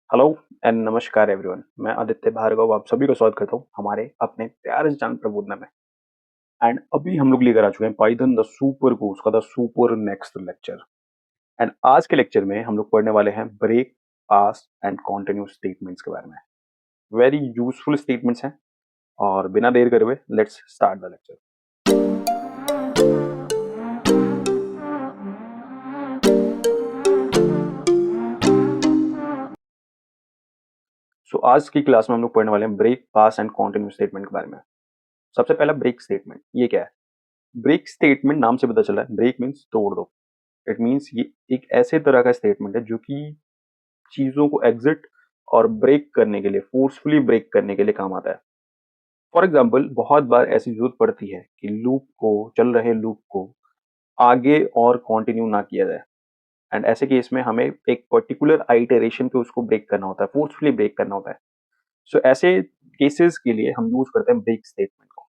Hello and नमस्कार everyone. मैं आदित्य भार्गव आप सभी का स्वागत करता हूँ हमारे अपने प्यारे से चैनल प्रबोधना में। एंड अभी हम लोग लेकर आ चुके हैं पाइथन द सुपर कोर्स का the super next lecture. And आज के लेक्चर में हम लोग पढ़ने वाले हैं break, pass and continuous statements के बारे में। वेरी यूजफुल स्टेटमेंट्स हैं और बिना देर करे हुए let's start the lecture. So आज की क्लास में हम लोग पढ़ने वाले हैं break, pass and continuous statement के बारे में। सबसे पहला ब्रेक स्टेटमेंट, ये क्या है? ब्रेक स्टेटमेंट नाम से पता चला है, ब्रेक मीन्स तोड़ दो। इट मीन्स ये एक ऐसे तरह का स्टेटमेंट है जो कि चीजों को एग्जिट और ब्रेक करने के लिए, फोर्सफुली ब्रेक करने के लिए काम आता है। फॉर एग्जाम्पल, बहुत बार ऐसी जरूरत पड़ती है कि लूप को, चल रहे लूप को आगे और कंटिन्यू ना किया जाए। एंड ऐसे केस में हमें एक पर्टिकुलर आइटरेशन पे उसको ब्रेक करना होता है, फोर्सफुली ब्रेक करना होता है। सो ऐसे केसेस के लिए हम यूज करते हैं ब्रेक स्टेटमेंट को।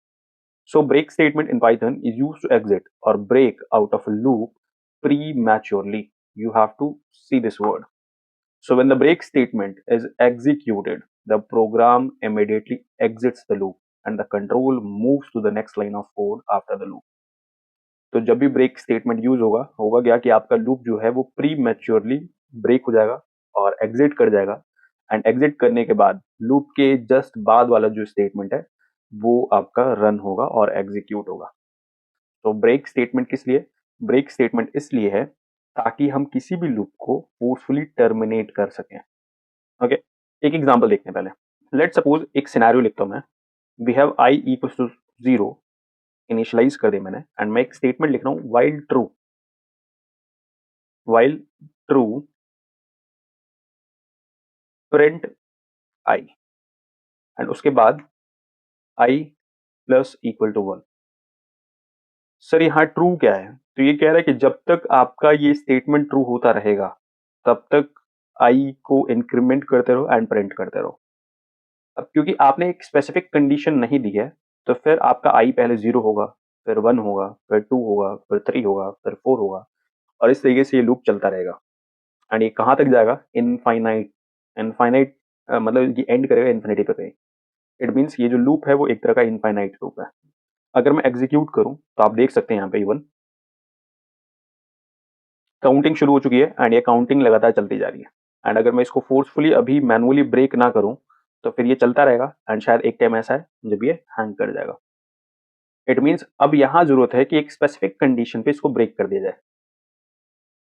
So break statement in Python is use to exit or break out of a loop prematurely. You have to see this word. So when the break statement is executed, the program immediately exits the loop and the control moves to the next line of code after the loop. तो जब भी break statement use होगा, होगा क्या कि आपका loop जो है वो प्री मैच्योरली ब्रेक हो जाएगा और एग्जिट कर जाएगा। एंड एग्जिट करने के बाद लूप के जस्ट बाद वाला जो स्टेटमेंट है वो आपका रन होगा और एग्जीक्यूट होगा। तो ब्रेक स्टेटमेंट किस लिए? ब्रेक स्टेटमेंट इसलिए है ताकि हम किसी भी लूप को फोर्सफुली टर्मिनेट कर सकें। ओके, एक एग्जांपल देखते हैं पहले। लेट सपोज एक सिनेरियो लिखता हूं मैं। We have I equals to 0 initialize कर दिया मैंने एंड मैं एक स्टेटमेंट लिख रहा हूं while true print i and उसके बाद आई प्लस इक्वल टू 1। सर यहाँ ट्रू क्या है? तो ये कह रहा है कि जब तक आपका ये स्टेटमेंट ट्रू होता रहेगा तब तक आई को इंक्रीमेंट करते रहो एंड प्रिंट करते रहो। अब क्योंकि आपने एक स्पेसिफिक कंडीशन नहीं दी है तो फिर आपका आई पहले 0 होगा, फिर 1 होगा, फिर 2 होगा, फिर 3 होगा, फिर 4 होगा और इस तरीके से ये लूप चलता रहेगा। एंड ये कहाँ तक जाएगा? इनफाइनाइट। इनफाइनाइट मतलब ये एंड करेगा इन्फिनिटी पे कहीं। इट मीन्स ये जो लूप है वो एक तरह का इनफाइनाइट लूप है। अगर मैं एग्जीक्यूट करूं तो आप देख सकते हैं यहाँ पे इवन काउंटिंग शुरू हो चुकी है एंड ये काउंटिंग लगातार चलती जा रही है। एंड अगर मैं इसको फोर्सफुली अभी मैनुअली ब्रेक ना करूं तो फिर ये चलता रहेगा एंड शायद एक टाइम ऐसा है जब ये हैंग कर जाएगा। इट मीन्स अब यहां जरूरत है कि एक स्पेसिफिक कंडीशन पे इसको ब्रेक कर दिया जाए।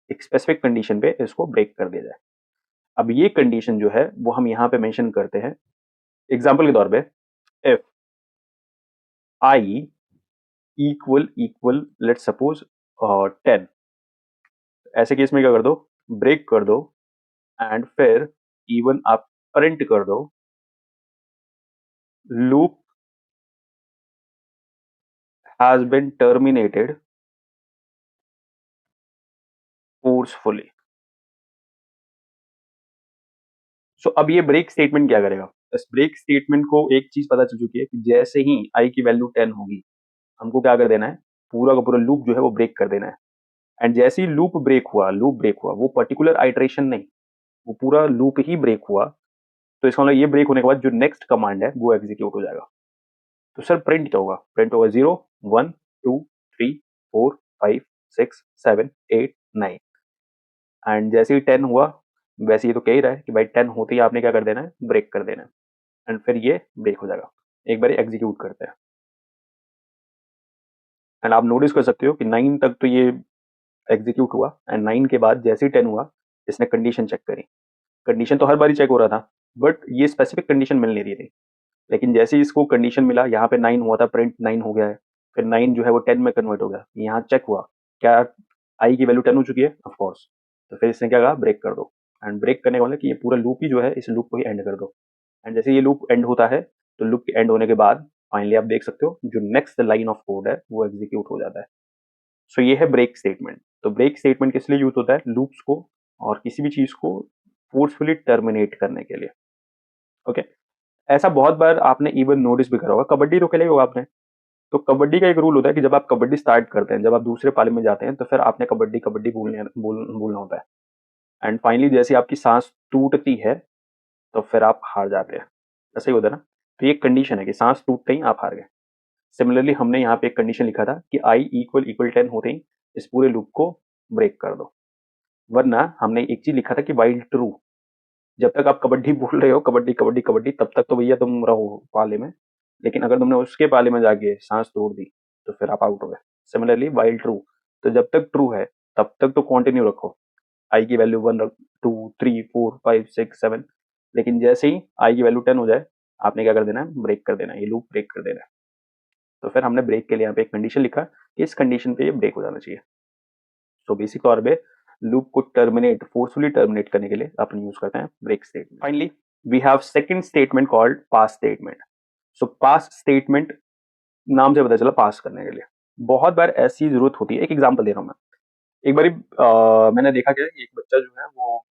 एक स्पेसिफिक कंडीशन पे इसको ब्रेक कर दिया जाए। अब ये कंडीशन जो है वो हम यहाँ पे मेंशन करते हैं एग्जाम्पल के तौर पे। If I equal let suppose 10, ऐसे केस में क्या कर दो? ब्रेक कर दो एंड फिर इवन आप प्रिंट कर दो loop has been terminated forcefully. सो अब ये ब्रेक स्टेटमेंट क्या करेगा? इस ब्रेक स्टेटमेंट को एक चीज पता चल चुकी है कि जैसे ही आई की वैल्यू 10 होगी हमको क्या कर देना है? पूरा का पूरा लूप जो है वो ब्रेक कर देना है। एंड जैसे ही लूप ब्रेक हुआ वो पर्टिकुलर आइटरेशन नहीं, वो पूरा लूप ही ब्रेक हुआ। तो इसका मतलब ये ब्रेक होने के बाद जो नेक्स्ट कमांड है वो एग्जीक्यूट हो जाएगा। तो सर प्रिंट क्या होगा? प्रिंट होगा 0 1 2 3 4 5 6 7 8 9 एंड जैसे ही 10 हुआ वैसे ये तो कह ही रहा है कि भाई 10 होते ही आपने क्या कर देना है? ब्रेक कर देना है एंड फिर ये ब्रेक हो जाएगा। एक बार एग्जीक्यूट करते हैं एंड आप नोटिस कर सकते हो कि 9 तक तो ये एग्जीक्यूट हुआ एंड 9 के बाद जैसे ही 10 हुआ इसने कंडीशन चेक करी। कंडीशन तो हर बार ही चेक हो रहा था बट ये स्पेसिफिक कंडीशन मिल नहीं रही थी। लेकिन जैसे ही इसको कंडीशन मिला, यहाँ पे 9 हुआ था, प्रिंट 9 हो गया है, फिर 9 जो है वो 10 में कन्वर्ट हो गया। यहाँ चेक हुआ क्या आई की वैल्यू 10 हो चुकी है? Of course. तो फिर इसने क्या कहा? ब्रेक कर दो। एंड ब्रेक करने का मतलब कि ये पूरा लूप ही जो है इस लूप को ही एंड कर दो। एंड जैसे ये लूप एंड होता है तो लूप के एंड होने के बाद फाइनली आप देख सकते हो जो नेक्स्ट लाइन ऑफ कोड है वो एग्जीक्यूट हो जाता है। सो ये है ब्रेक स्टेटमेंट। तो ब्रेक स्टेटमेंट किस लिए यूज होता है? लूप्स को और किसी भी चीज को फोर्सफुली टर्मिनेट करने के लिए। ओके, ऐसा बहुत बार आपने इवन नोटिस भी करा होगा। कबड्डी तो खेले होगा आपने। तो कबड्डी का एक रूल होता है कि जब आप कबड्डी स्टार्ट करते हैं, जब आप दूसरे पाले में जाते हैं तो फिर आपने कबड्डी कबड्डी बोलना होता है। एंड फाइनली जैसे आपकी सांस टूटती है तो फिर आप हार जाते हैं। ऐसा ही होता है ना। तो ये कंडीशन है कि सांस टूटते ही आप हार गए। सिमिलरली हमने यहाँ पे एक कंडीशन लिखा था कि आई इक्वल इक्वल 10 होते ही इस पूरे लूप को ब्रेक कर दो। वरना हमने एक चीज लिखा था कि वाइल ट्रू, जब तक आप कबड्डी बोल रहे हो कबड्डी कबड्डी कबड्डी, तब तक तो भैया तुम रहो पाले में, लेकिन अगर तुमने उसके पाले में जाके सांस तोड़ दी तो फिर आप आउट हो गए। सिमिलरली वाइल ट्रू, तो जब तक ट्रू है तब तक तो कंटिन्यू रखो, आई की वैल्यू 1 रख, 2 3 4 5 6 7, लेकिन जैसे ही आई की वैल्यू 10 हो जाए आपने क्या कर देना है, ब्रेक कर देना है, ये लूप ब्रेक कर देना है। तो फिर हमने ब्रेक के लिए यहाँ पे एक कंडीशन लिखा कि इस कंडीशन पे ये ब्रेक हो जाना चाहिए। सो बेसिक तौर पे लूप को टर्मिनेट, फोर्सफुली टर्मिनेट करने के लिए अपन यूज करते हैं break statement. Finally we have second statement called pass statement. So pass statement नाम से पता चला पास करने के लिए। बहुत बार ऐसी जरूरत होती है, एक एग्जांपल दे रहा हूँ मैं। एक बारी मैंने देखा क्या एक बच्चा जो है वो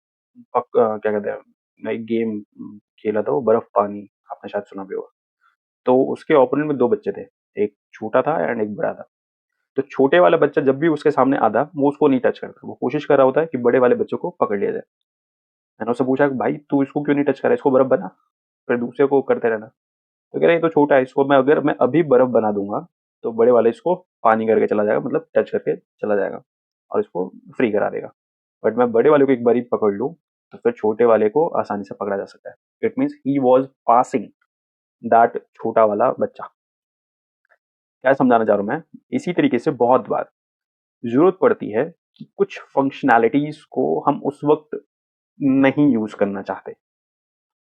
क्या कहते हैं, एक गेम खेला था, वो बर्फ पानी, आपने शायद सुना भी होगा। तो उसके ओपोनेंट में दो बच्चे थे, एक छोटा था एंड एक बड़ा था। तो छोटे वाला बच्चा जब भी उसके सामने आता वो उसको नहीं टच करता, वो कोशिश कर रहा होता है कि बड़े वाले बच्चों को पकड़ लिया जाए। मैंने उससे पूछा कि भाई तू इसको क्यों नहीं टच कर रहा है, इसको बर्फ बना, फिर दूसरे को करते रहना। तो कह रहा ये तो छोटा है, इसको मैं अगर मैं अभी बर्फ बना दूंगा तो बड़े वाले इसको पानी करके चला जाएगा, मतलब टच करके चला जाएगा और इसको फ्री करा देगा। बट मैं बड़े वाले को एक बारी पकड़ लूँ तो फिर छोटे वाले को आसानी से पकड़ा जा सकता है। It means he was passing that छोटा वाला बच्चा। क्या समझाना चाह रहा हूं मैं, इसी तरीके से बहुत बार जरूरत पड़ती है कि कुछ फंक्शनैलिटीज को हम उस वक्त नहीं यूज करना चाहते,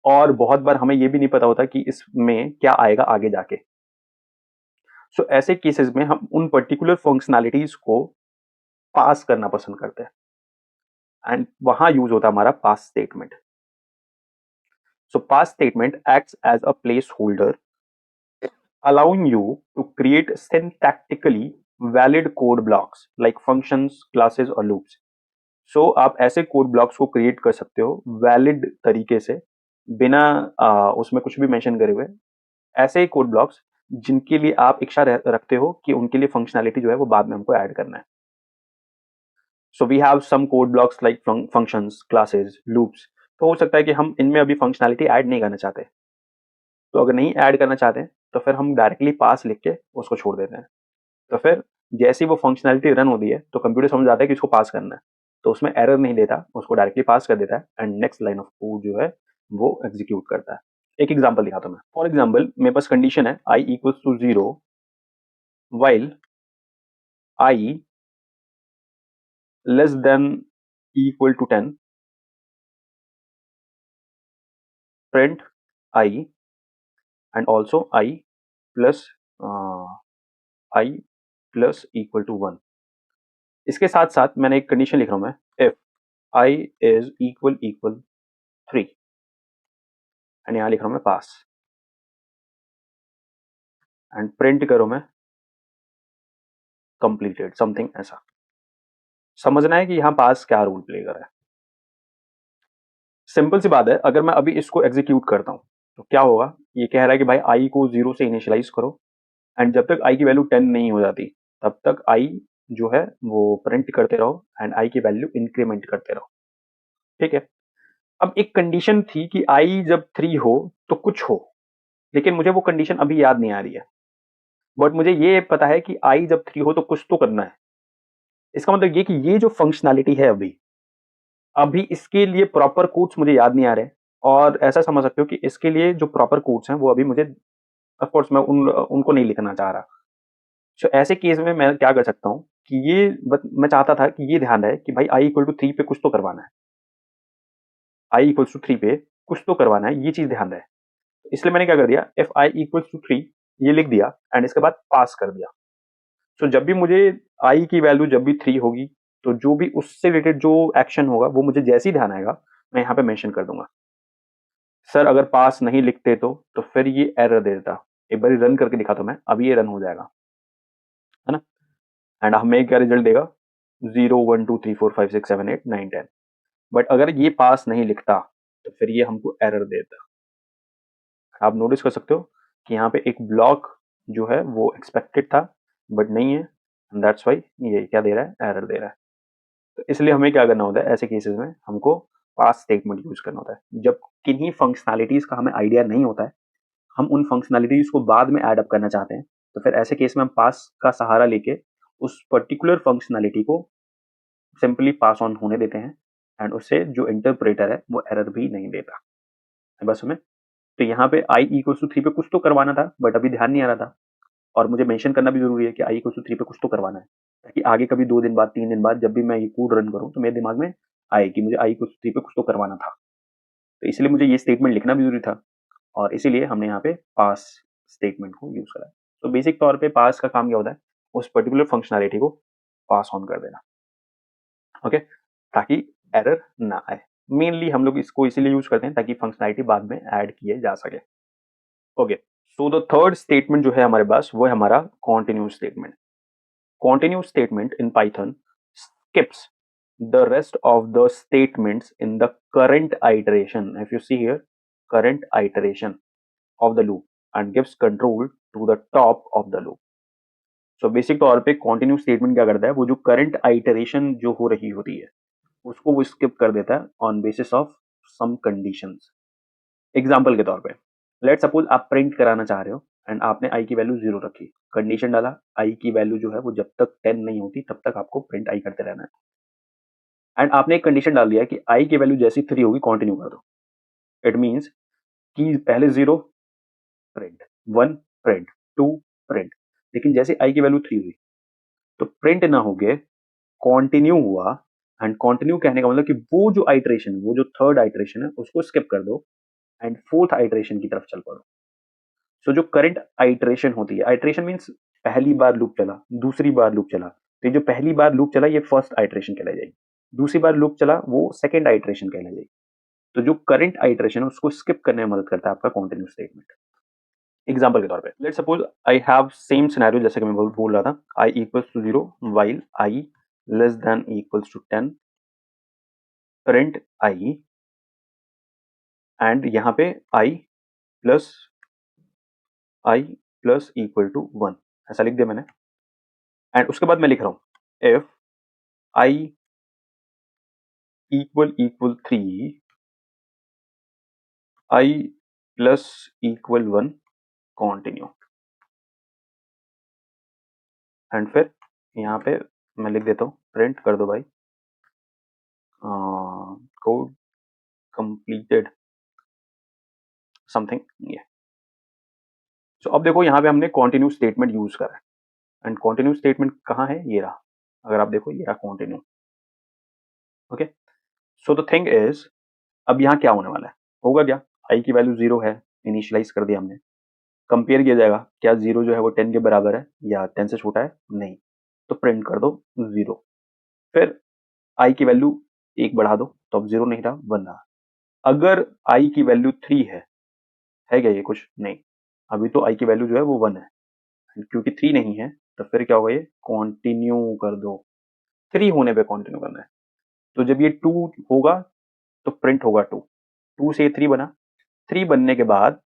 और बहुत बार हमें यह भी नहीं पता होता कि इसमें क्या आएगा आगे जाके। सो ऐसे केसेस में हम उन पर्टिकुलर फंक्शनैलिटीज को पास करना पसंद करते हैं एंड वहां यूज होता है हमारा pass statement. So pass statement acts as a placeholder allowing you to create syntactically valid code blocks like functions, classes और loops. So आप ऐसे कोड ब्लॉक्स को क्रिएट कर सकते हो वैलिड तरीके से, बिना उसमें कुछ भी मेंशन करे हुए, ऐसे कोड ब्लॉक्स जिनके लिए आप इच्छा रखते हो कि उनके लिए फंक्शनैलिटी जो है वो बाद में हमको ऐड करना है। So we have some code blocks like functions, classes, loops. तो हो सकता है कि हम इनमें अभी फंक्शनैलिटी ऐड नहीं करना चाहते, तो अगर नहीं ऐड करना चाहते तो फिर हम डायरेक्टली पास लिख के उसको छोड़ देते हैं। तो फिर जैसे ही वो फंक्शनैलिटी रन होती है तो कंप्यूटर समझ आता है कि इसको पास करना है, तो उसमें एरर नहीं देता, उसको डायरेक्टली पास कर देता है and next line of code जो है वो एग्जीक्यूट करता है। एक एग्जांपल दिखाता हूं मैं। फॉर एग्जांपल मेरे पास कंडीशन है i equals to 0 while i less than equal to 10 print i and also i plus i plus equal to 1। इसके साथ साथ मैंने एक कंडीशन लिख रहा हूं मैं, if I is equal equal 3 and यहां लिख रहा हूं मैं पास एंड प्रिंट करो मैं कंप्लीटेड समथिंग ऐसा। समझना है कि यहां पास क्या रोल प्ले कर रहा है। सिंपल सी बात है, अगर मैं अभी इसको एग्जीक्यूट करता हूं तो क्या होगा, ये कह रहा है कि भाई आई को 0 से इनिशियलाइज करो एंड जब तक आई की वैल्यू 10 नहीं हो जाती तब तक आई जो है वो प्रिंट करते रहो एंड आई की वैल्यू इंक्रीमेंट करते रहो। ठीक है। अब एक कंडीशन थी कि आई जब 3 हो तो कुछ हो, लेकिन मुझे वो कंडीशन अभी याद नहीं आ रही है, बट मुझे ये पता है कि आई जब 3 हो तो कुछ तो करना है। इसका मतलब ये कि ये जो फंक्शनैलिटी है अभी अभी इसके लिए प्रॉपर कोड्स मुझे याद नहीं आ रहे, और ऐसा समझ सकते हो कि इसके लिए जो प्रॉपर कोड्स हैं वो अभी मुझे, ऑफ कोर्स मैं उनको नहीं लिखना चाह रहा। सो ऐसे केस में मैं क्या कर सकता हूँ कि मैं चाहता था कि ये ध्यान रहे कि भाई आई इक्वल टू 3 पे कुछ तो करवाना है, आई इक्वल टू 3 पे कुछ तो करवाना है, ये चीज ध्यान रहे। इसलिए मैंने क्या कर दिया, इफ आई इक्वल टू 3 ये लिख दिया एंड इसके बाद पास कर दिया। सो जब भी मुझे आई की वैल्यू जब भी 3 होगी तो जो भी उससे रिलेटेड जो एक्शन होगा वो मुझे जैसे ही ध्यान आएगा मैं यहाँ पे मेंशन कर दूंगा। सर अगर पास नहीं लिखते तो फिर ये एरर दे देता। एक बार रन करके दिखाता हूं मैं, अभी ये रन हो जाएगा, है ना। एंड हमें क्या रिजल्ट देगा, 0 1 2 3 4 5 6 7 8 9 10। बट अगर ये पास नहीं लिखता तो फिर ये हमको एरर देता। आप नोटिस कर सकते हो कि यहाँ पे एक ब्लॉक जो है वो एक्सपेक्टेड था बट नहीं है, दैट्स वाई ये क्या दे रहा है, एरर दे रहा है। तो इसलिए हमें क्या करना होता है ऐसे केसेस में, हमको पास स्टेटमेंट यूज करना होता है। जब किन्हीं फंक्शनैलिटीज का हमें आइडिया नहीं होता है, हम उन फंक्शनैलिटीज को बाद में ऐड अप करना चाहते हैं, तो फिर ऐसे केस में हम पास का सहारा लेके उस पर्टिकुलर फंक्शनैलिटी को सिंपली पास ऑन होने देते हैं, एंड उससे जो इंटरप्रेटर है वो एरर भी नहीं देता है। बस हमें तो यहाँ पे i इक्वल्स टू 3 पे कुछ तो करवाना था, बट अभी ध्यान नहीं आ रहा था, और मुझे मेंशन करना भी जरूरी है कि i इक्वल्स टू 3 पे कुछ तो करवाना है, ताकि आगे कभी 2 दिन बाद 3 दिन बाद जब भी मैं ये कोड रन करूँ तो मेरे दिमाग में आए कि मुझे i इक्वल्स टू 3 पे कुछ तो करवाना था। तो इसलिए मुझे ये स्टेटमेंट लिखना भी जरूरी था, और इसीलिए हमने यहाँ पे पास स्टेटमेंट को यूज करा है। तो बेसिक तौर पे पास का काम क्या होता है, उस पर्टिकुलर फंक्शनैलिटी को पास ऑन कर देना, ओके, ताकि एरर ना आए। मेनली हम लोग इसको इसीलिए यूज करते हैं ताकि फंक्शनैलिटी बाद में ऐड किए जा सके। Okay, so the third statement जो है हमारे पास वो है हमारा continuous statement. Continuous statement in Python skips the rest of the statements in the current iteration. If you see here, current iteration of the loop and gives control to the top of the loop. So basic तौर पे continuous statement क्या करता है, वो जो current iteration जो हो रही होती है उसको वो skip कर देता है on basis of some conditions. Example के तौर पे लेट सपोज आप प्रिंट कराना चाह रहे हो एंड आपने आई की वैल्यू 0 रखी, कंडीशन डाला आई की वैल्यू जो है वो जब तक 10 नहीं होती तब तक आपको प्रिंट आई करते रहना है, एंड आपने एक कंडीशन डाल दिया कि आई की वैल्यू जैसी 3 होगी कंटिन्यू कर दो। इट मीन्स कि पहले 0 प्रिंट, 1 प्रिंट, 2 प्रिंट, लेकिन जैसे आई की वैल्यू 3 हुई तो प्रिंट ना हो गए, कंटिन्यू हुआ। एंड कंटिन्यू कहने का मतलब कि वो जो आइट्रेशन, वो जो थर्ड आइट्रेशन है उसको स्किप कर दो एंड फोर्थ आइट्रेशन की तरफ चल पड़ो। सो जो करंट आइट्रेशन होती है, आइट्रेशन मीन्स पहली बार लूप चला, दूसरी बार लूप चला, तो ये जो पहली बार लूप चला ये फर्स्ट आइट्रेशन कहलाई जाएगी, दूसरी बार लूप चला वो सेकंड आइट्रेशन कहलाई जाएगी। तो जो करंट आइट्रेशन है उसको स्किप करने में मदद करता है आपका कॉन्टिन्यूस स्टेटमेंट। एग्जाम्पल के तौर पे let suppose I have same scenario जैसे कि मैं बोल रहा था, i equals to 0 while i less than equals to 10 print i, and यहाँ पे आई प्लस इक्वल टू 1 ऐसा लिख दिया मैंने, एंड उसके बाद मैं लिख रहा हूं if I equal 3 I plus equal 1 continue, and फिर यहाँ पे मैं लिख देता हूँ प्रिंट कर दो भाई कोड कंप्लीटेड समथिंग ये। सो अब देखो यहाँ पे हमने कॉन्टिन्यू स्टेटमेंट यूज करा है, एंड कॉन्टिन्यू स्टेटमेंट कहाँ है, ये रहा, अगर आप देखो ये रहा continue. Okay, so the thing is अब यहाँ क्या होने वाला है, होगा क्या, आई की वैल्यू 0 है, इनिशियलाइज कर दिया हमने, कंपेयर किया जाएगा क्या 0 जो है वो 10 के बराबर है या 10 से छोटा है, नहीं, तो प्रिंट कर दो 0। फिर आई की वैल्यू 1 बढ़ा दो तो अब 0 नहीं रहा 1 रहा। अगर आई की वैल्यू 3 है क्या ये कुछ, नहीं, अभी तो आई की वैल्यू जो है वो 1 है, क्योंकि 3 नहीं है तो फिर क्या होगा, ये कंटिन्यू कर दो, 3 होने पे कंटिन्यू करना है। तो जब ये 2 होगा तो प्रिंट होगा 2, 2 से 3 बना, 3 बनने के बाद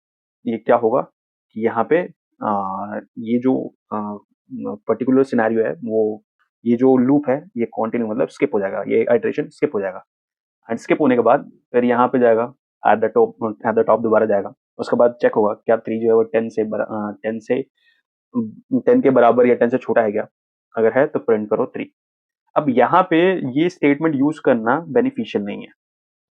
ये क्या होगा कि यहाँ पे ये जो पर्टिकुलर सिनेरियो है वो, ये जो लूप है ये कंटिन्यू मतलब स्किप हो जाएगा, ये आइट्रेशन स्किप हो जाएगा, एंड स्किप होने के बाद फिर यहाँ पे जाएगा एट द टॉप दोबारा जाएगा, उसके बाद चेक होगा क्या 3 जो है वो 10 के बराबर या 10 से छोटा है क्या, अगर है तो प्रिंट करो 3। अब यहाँ पे ये स्टेटमेंट यूज करना बेनिफिशियल नहीं है,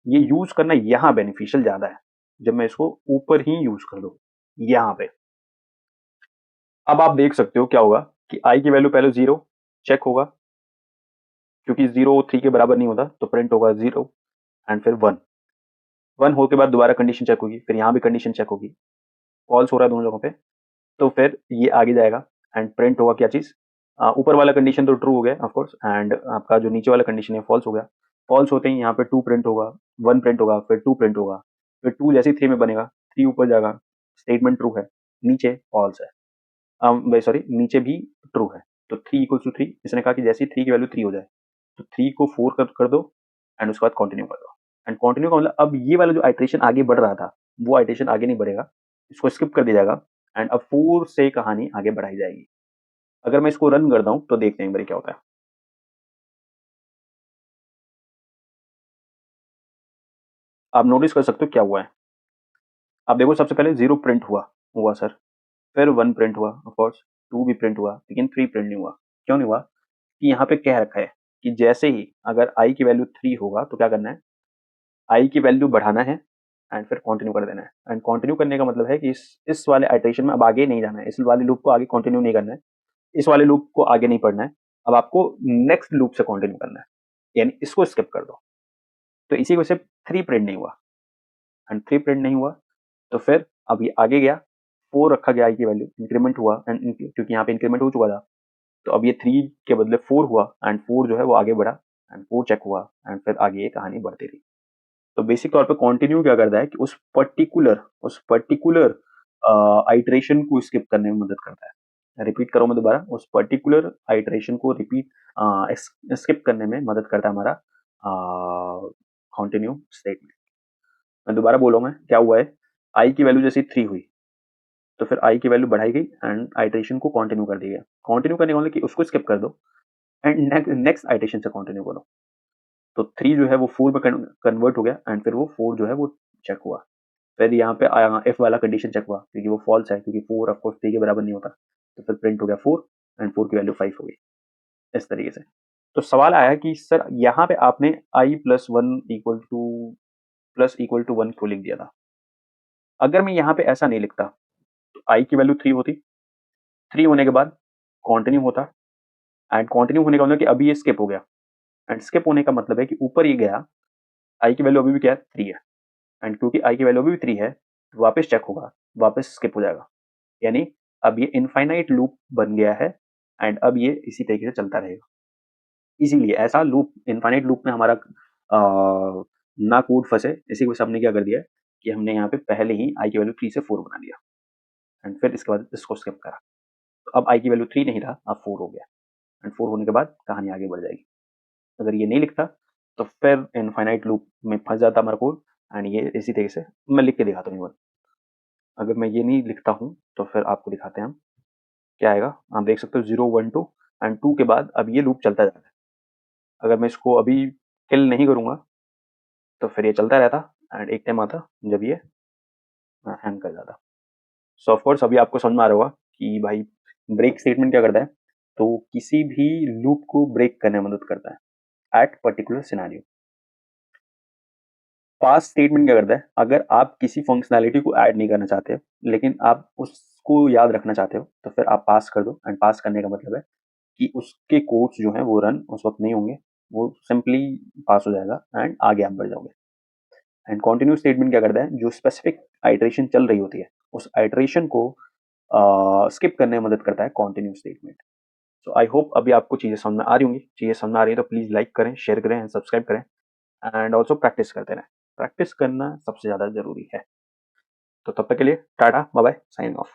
ये यूज करना यहाँ बेनिफिशियल ज्यादा है, जब मैं इसको ऊपर ही यूज कर दूं यहाँ पे। अब आप देख सकते हो क्या होगा कि आई की वैल्यू पहले 0 चेक होगा, क्योंकि 0 3 के बराबर नहीं होता तो प्रिंट होगा 0, एंड फिर 1, 1 हो के बाद दोबारा कंडीशन चेक होगी, फिर यहाँ भी कंडीशन चेक होगी, फॉल्स हो रहा है दोनों जगहों पे, तो फिर ये आगे जाएगा एंड प्रिंट होगा क्या चीज, ऊपर वाला कंडीशन तो ट्रू हो गया ऑफकोर्स, एंड आपका जो नीचे वाला कंडीशन है फॉल्स हो गया। फॉल्स होते ही यहाँ पे 2 प्रिंट होगा, 1 प्रिंट होगा, फिर 2 प्रिंट होगा, फिर 2 जैसे ही 3 में बनेगा 3 ऊपर जाएगा, स्टेटमेंट ट्रू है, नीचे फॉल्स है, भाई सॉरी नीचे भी ट्रू है, तो 3 इक्वल्स टू 3, इसने कहा कि जैसे ही 3 की वैल्यू 3 हो जाए तो 3 को 4 कर दो एंड उसके बाद कंटिन्यू कर दो, एंड कंटिन्यू का मतलब अब ये वाला जो आइट्रेशन आगे बढ़ रहा था वो आइट्रेशन आगे नहीं बढ़ेगा, इसको स्किप कर दिया जाएगा, एंड अब 4 से कहानी आगे बढ़ाई जाएगी। अगर मैं इसको रन करता हूँ तो देखते हैं मेरे क्या होता है। आप नोटिस कर सकते हो क्या हुआ है। आप देखो सबसे पहले 0 प्रिंट हुआ सर, फिर 1 प्रिंट हुआ ऑफ कोर्स, 2 भी प्रिंट हुआ, लेकिन 3 प्रिंट नहीं हुआ। क्यों नहीं हुआ? कि यहाँ पे कह रखा है कि जैसे ही अगर i की वैल्यू 3 होगा तो क्या करना है, i की वैल्यू बढ़ाना है एंड फिर कंटिन्यू कर देना है। एंड कंटिन्यू करने का मतलब है कि इस वाले आइटरेशन में अब आगे नहीं जाना है, इस वाले लूप को आगे कंटिन्यू नहीं करना है, इस वाले लूप को आगे नहीं पढ़ना है, अब आपको नेक्स्ट लूप से कंटिन्यू करना है, यानी इसको स्किप कर दो। तो इसी वजह से 3 प्रिंट नहीं हुआ, एंड 3 प्रिंट नहीं हुआ तो फिर अब ये आगे गया, 4 रखा गया i की वैल्यू, इंक्रीमेंट हुआ एंड क्योंकि यहाँ पे इंक्रीमेंट हो चुका था, तो अब ये 3 के बदले 4 हुआ एंड 4 जो है वो आगे बढ़ा एंड 4 चेक हुआ एंड फिर आगे ये कहानी बढ़ती रही। तो बेसिक तौर पे कंटिन्यू क्या करता है कि उस पर्टिकुलर आइटरेशन को स्किप करने में मदद करता है। रिपीट करो मैं दोबारा, उस पर्टिकुलर आइटरेशन को स्किप करने में मदद करता है हमारा कंटिन्यू स्टेटमेंट। मैं दोबारा बोलूंगा क्या हुआ है, आई की वैल्यू जैसे 3 हुई तो फिर आई की वैल्यू बढ़ाई गई एंड आइटरेशन को कंटिन्यू कर दिया। कंटिन्यू करने का मतलब कि उसको स्किप कर दो एंड नेक्स्ट आइटरेशन से कंटिन्यू करो। तो 3 जो है वो 4 में कन्वर्ट हो गया एंड फिर वो 4 जो है वो चेक हुआ। फिर यहाँ पे एफ वाला कंडीशन चेक हुआ क्योंकि वो फॉल्स है, क्योंकि 4 ऑफ कोर्स 3 के बराबर नहीं होता, तो फिर प्रिंट हो गया 4 एंड 4 की वैल्यू 5 हो गई इस तरीके से। तो सवाल आया कि सर यहाँ पे आपने i प्लस इक्वल टू 1 क्यों लिख दिया था? अगर मैं यहाँ पे ऐसा नहीं लिखता तो i की वैल्यू 3 होती, 3 होने के बाद कंटिन्यू होता एंड कंटिन्यू होने का मतलब कि अभी ये स्किप हो गया एंड स्किप होने का मतलब है कि ऊपर ये गया, i की वैल्यू अभी भी क्या है 3 है एंड क्योंकि i की वैल्यू अभी भी 3 है तो वापस चेक होगा, वापस स्किप हो जाएगा, यानी अब ये इनफाइनाइट लूप बन गया है एंड अब ये इसी तरीके से चलता रहेगा। इसीलिए ऐसा लूप, इनफाइनाइट लूप में हमारा ना कोड फंसे, इसी वजह से हमने क्या कर दिया है कि हमने यहाँ पे पहले ही i की वैल्यू 3 से 4 बना दिया एंड फिर इसके बाद इसको स्किप करा। तो अब i की वैल्यू 3 नहीं रहा, अब 4 हो गया एंड 4 होने के बाद कहानी आगे बढ़ जाएगी। अगर ये नहीं लिखता तो फिर इनफाइनाइट लूप में फंस जाता हमारा कोड एंड ये इसी तरीके से मैं लिख के दिखाता हूँ। अगर मैं ये नहीं लिखता हूँ तो फिर आपको दिखाते हैं हम क्या आएगा। आप देख सकते हो 0 1 2 एंड 2 के बाद अब ये लूप चलता जाता है। अगर मैं इसको अभी किल नहीं करूँगा तो फिर ये चलता रहता एंड एक टाइम आता जब ये हैंग कर जाता। सो ऑफ कोर्स अभी आपको समझ में आ रहा होगा कि भाई ब्रेक स्टेटमेंट क्या करता है, तो किसी भी लूप को ब्रेक करने में मदद करता है at particular scenario. Pass statement क्या करता है, अगर आप किसी फंक्शनैलिटी को ऐड नहीं करना चाहते लेकिन आप उसको याद रखना चाहते हो तो फिर आप पास कर दो एंड पास करने का मतलब है कि उसके कोड्स जो हैं वो रन उस वक्त नहीं होंगे, वो सिंपली पास हो जाएगा एंड आगे आप बढ़ जाओगे। एंड कंटिन्यू स्टेटमेंट क्या करता है, जो स्पेसिफिक आइटरेशन चल रही होती है उस आइटरेशन को स्किप करने में मदद करता है continue statement. So I hope अभी आपको चीज़ें समझ में आ रही होंगी। चीज़ें समझ में आ रही है तो प्लीज़ लाइक करें, शेयर करें एंड सब्सक्राइब करें एंड ऑल्सो प्रैक्टिस करते रहें। प्रैक्टिस करना सबसे ज़्यादा ज़रूरी है। तो तब तक के लिए tata bye bye, signing of.